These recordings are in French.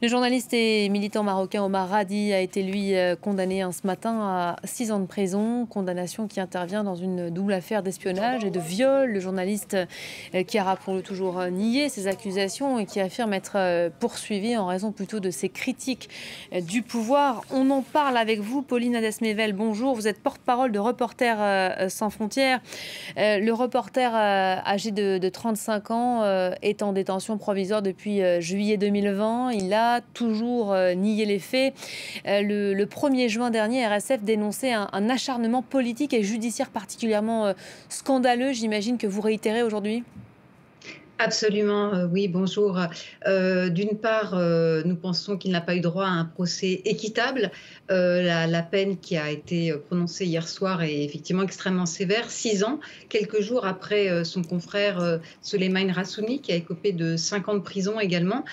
Le journaliste et militant marocain Omar Radi a été, lui, condamné ce matin à 6 ans de prison. Condamnation qui intervient dans une double affaire d'espionnage et de viol. Le journaliste qui a, rappelons-le, toujours nié ces accusations et qui affirme être poursuivi en raison plutôt de ses critiques du pouvoir. On en parle avec vous, Pauline Hadès-Mével. Bonjour, vous êtes porte-parole de Reporters sans frontières. Le reporter âgé de 35 ans est en détention provisoire depuis juillet 2020. Il a toujours nié les faits. Le 1er juin dernier, RSF dénonçait un acharnement politique et judiciaire particulièrement scandaleux. J'imagine que vous réitérez aujourd'hui. Absolument, oui, bonjour. D'une part, nous pensons qu'il n'a pas eu droit à un procès équitable. La peine qui a été prononcée hier soir est effectivement extrêmement sévère, 6 ans, quelques jours après son confrère Souleymane Rassouni, qui a écopé de 5 ans de prison également.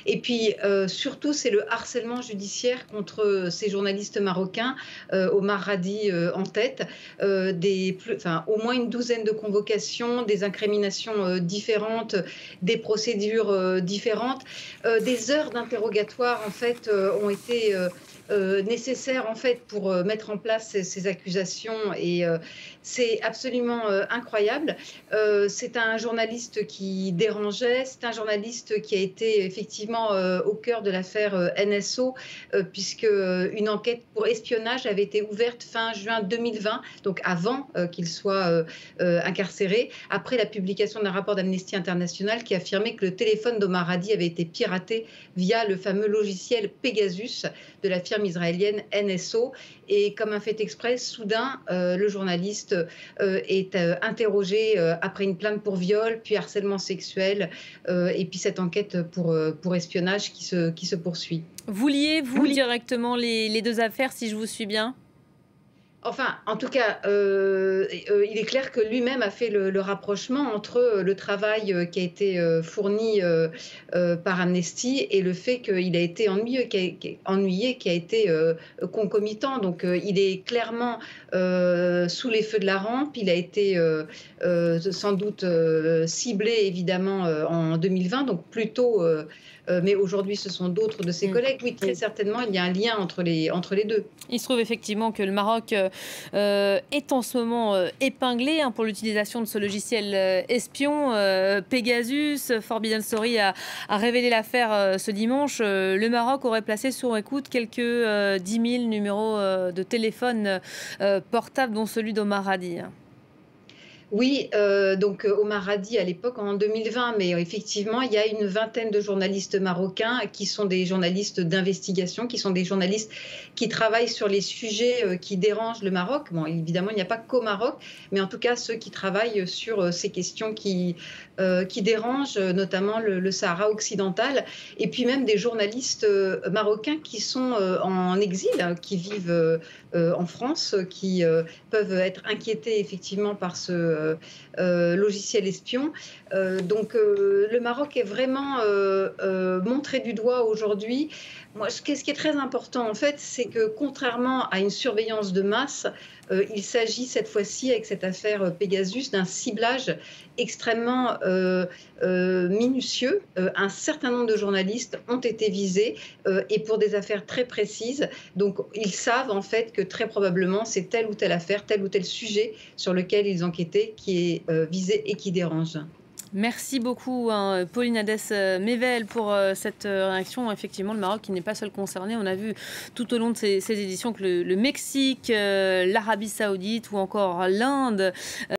Et puis, surtout, c'est le harcèlement judiciaire contre ces journalistes marocains, Omar Radi en tête, au moins une douzaine de convocations, des incriminations différentes, des procédures différentes, des heures d'interrogatoire en fait ont été nécessaires en fait pour mettre en place ces accusations et c'est absolument incroyable. C'est un journaliste qui dérangeait, c'est un journaliste qui a été effectivement au cœur de l'affaire NSO puisque une enquête pour espionnage avait été ouverte fin juin 2020, donc avant qu'il soit incarcéré, après la publication d'un rapport d'Amnesty International qui affirmait que le téléphone d'Omar Radi avait été piraté via le fameux logiciel Pegasus de la firme israélienne NSO. Et comme un fait exprès, soudain, le journaliste est interrogé après une plainte pour viol, puis harcèlement sexuel, et puis cette enquête pour espionnage qui se poursuit. Vous liez, vous, directement les deux affaires, si je vous suis bien? Enfin, en tout cas, il est clair que lui-même a fait le rapprochement entre le travail qui a été fourni par Amnesty et le fait qu'il a été ennuyé, qui a été concomitant. Donc, il est clairement sous les feux de la rampe. Il a été sans doute ciblé, évidemment, en 2020, donc plutôt. Mais aujourd'hui, ce sont d'autres de ses collègues. Oui, très certainement, il y a un lien entre les deux. Il se trouve effectivement que le Maroc est en ce moment épinglé pour l'utilisation de ce logiciel espion. Pegasus, Forbidden Story a révélé l'affaire ce dimanche. Le Maroc aurait placé sur écoute quelques 10 000 numéros de téléphone portables, dont celui d'Omar Hadi. Oui, donc Omar Hadi à l'époque en 2020, mais effectivement, il y a une vingtaine de journalistes marocains qui sont des journalistes d'investigation, qui sont des journalistes qui travaillent sur les sujets qui dérangent le Maroc. Bon, évidemment, il n'y a pas qu'au Maroc, mais en tout cas ceux qui travaillent sur ces questions qui dérangent, notamment le Sahara occidental, et puis même des journalistes marocains qui sont en exil, qui vivent en France, qui peuvent être inquiétés effectivement par ce logiciel espion. Donc le Maroc est vraiment montré du doigt aujourd'hui. Moi, ce qui est très important, en fait, c'est que contrairement à une surveillance de masse, il s'agit cette fois-ci, avec cette affaire Pegasus, d'un ciblage extrêmement minutieux. Un certain nombre de journalistes ont été visés et pour des affaires très précises. Donc, ils savent en fait que très probablement, c'est telle ou telle affaire, tel ou tel sujet sur lequel ils enquêtaient qui est visé et qui dérange. Merci beaucoup, Pauline Hadès-Mével, pour cette réaction. Effectivement, le Maroc qui n'est pas seul concerné. On a vu tout au long de ces éditions que le Mexique, l'Arabie Saoudite ou encore l'Inde